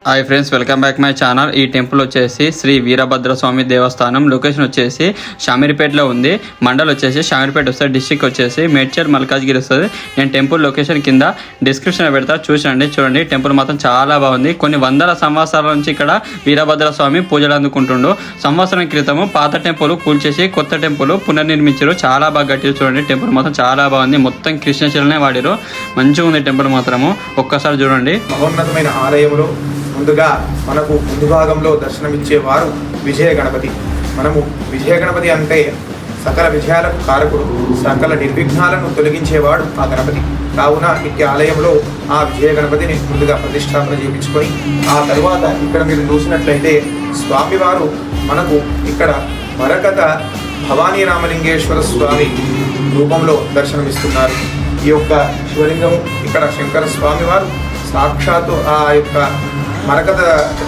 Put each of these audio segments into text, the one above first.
Hi friends, welcome back my channel. ఈ temple వచ్చేసి శ్రీ వీరభద్రస్వామి దేవస్థానం. Location వచ్చేసి షామీర్పేటలో ఉంది. మండల్ వచ్చేసి షామీర్పేట వస్తుంది. డిస్ట్రిక్ట్ వచ్చేసి మేడ్చల్ మల్కాజ్గిరి వస్తుంది. నేను టెంపుల్ లొకేషన్ కింద డిస్క్రిప్షన్ పెడతా, చూడండి. టెంపుల్ మాత్రం చాలా బాగుంది. కొన్ని వందల సంవత్సరాల నుంచి ఇక్కడ వీరభద్రస్వామి పూజలు అందుకుంటుండు. సంవత్సరం క్రితము పాత టెంపుల్ కూల్చేసి కొత్త టెంపుల్ పునర్నిర్మించారు. చాలా బాగా కట్టారు. చూడండి, టెంపుల్ మాత్రం చాలా బాగుంది. మొత్తం కృష్ణశిలనే వాడారు. మంచిగా ఉంది టెంపుల్ మాత్రము. ఒక్కసారి చూడండి. మహోన్నతమైన ఆలయంలో ముందుగా మనకు ముందు భాగంలో దర్శనమిచ్చేవారు విజయ గణపతి. మనము విజయ గణపతి అంటే సకల విజయాలకు కారకుడు, సకల నిర్విఘ్నాలను తొలగించేవాడు ఆ గణపతి. కావున ఇట్టి ఆలయంలో ఆ విజయ గణపతిని ముందుగా ప్రతిష్టాపన చేయించుకొని ఆ తరువాత ఇక్కడ మీరు చూసినట్లయితే స్వామివారు మనకు ఇక్కడ మరకత భవానీ రామలింగేశ్వర స్వామి రూపంలో దర్శనమిస్తున్నారు. ఈ యొక్క శివలింగం ఇక్కడ శంకర స్వామివారు సాక్షాత్తు ఆ యొక్క మరకత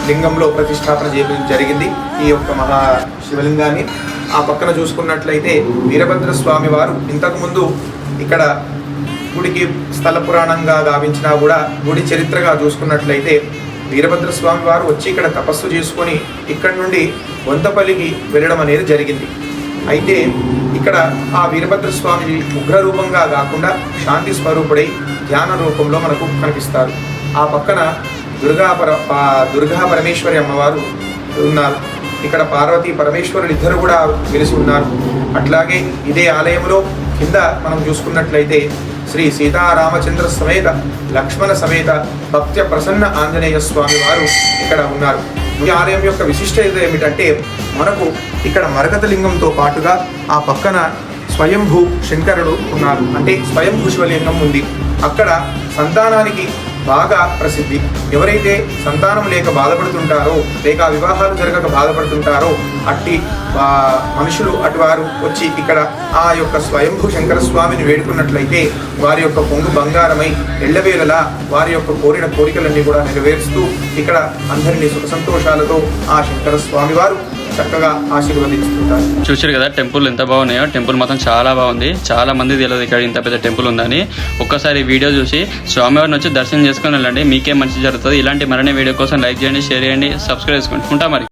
లింగంలో ప్రతిష్టాపన చేయడం జరిగింది. ఈ యొక్క మహా శివలింగాన్ని ఆ పక్కన చూసుకున్నట్లయితే వీరభద్ర స్వామి వారు ఇంతకుముందు ఇక్కడ గుడికి స్థల పురాణంగా గావించినా కూడా గుడి చరిత్రగా చూసుకున్నట్లయితే వీరభద్ర స్వామి వారు వచ్చి ఇక్కడ తపస్సు చేసుకొని ఇక్కడ నుండి వంతపల్లికి వెళ్ళడం అనేది జరిగింది. అయితే ఇక్కడ ఆ వీరభద్ర స్వామి ఉగ్ర రూపంగా కాకుండా శాంతి స్వరూపుడై ధ్యాన రూపంలో మనకు కనిపిస్తారు. ఆ పక్కన దుర్గా పరమేశ్వరి అమ్మవారు ఉన్నారు. ఇక్కడ పార్వతీ పరమేశ్వరులు ఇద్దరు కూడా వెలిసి ఉన్నారు. అట్లాగే ఇదే ఆలయంలో కింద మనం చూసుకున్నట్లయితే శ్రీ సీతారామచంద్ర సమేత లక్ష్మణ సమేత భక్త్య ప్రసన్న ఆంజనేయ స్వామి వారు ఇక్కడ ఉన్నారు. ఈ ఆలయం యొక్క విశిష్టత ఏమిటంటే మనకు ఇక్కడ మరకత లింగంతో పాటుగా ఆ పక్కన స్వయంభూ శంకరుడు ఉన్నారు. అంటే స్వయంభూ శివలింగం ఉంది. అక్కడ సంతానానికి బాగా ప్రసిద్ధి. ఎవరైతే సంతానం లేక బాధపడుతుంటారో, లేక వివాహాలు జరగక బాధపడుతుంటారో అట్టి మనుషులు అటు వారు వచ్చి ఇక్కడ ఆ యొక్క స్వయంభూ శంకర స్వామిని వేడుకున్నట్లయితే వారి యొక్క పొంగు బంగారమై ఎళ్ళవేళలా వారి యొక్క కోరిన కోరికలన్నీ కూడా నెరవేరుస్తూ ఇక్కడ అందరినీ సుఖ సంతోషాలతో ఆ శంకర స్వామి వారు చక్కగా ఆశీర్వదిస్తుంటారు. చూసారు కదా టెంపుల్ ఎంత బాగున్నాయో. టెంపుల్ మాత్రం చాలా బాగుంది. చాలా మంది తెలియదు ఇక్కడ ఇంత పెద్ద టెంపుల్ ఉందని. ఒక్కసారి వీడియో చూసి స్వామివారిని వచ్చి దర్శనం చేసుకుని వెళ్ళండి. మీకే మంచి జరుగుతుంది. ఇలాంటి మరిన్ని వీడియో కోసం లైక్ చేయండి, షేర్ చేయండి, సబ్స్క్రైబ్ చేసుకోండి. ఉంటా మరి.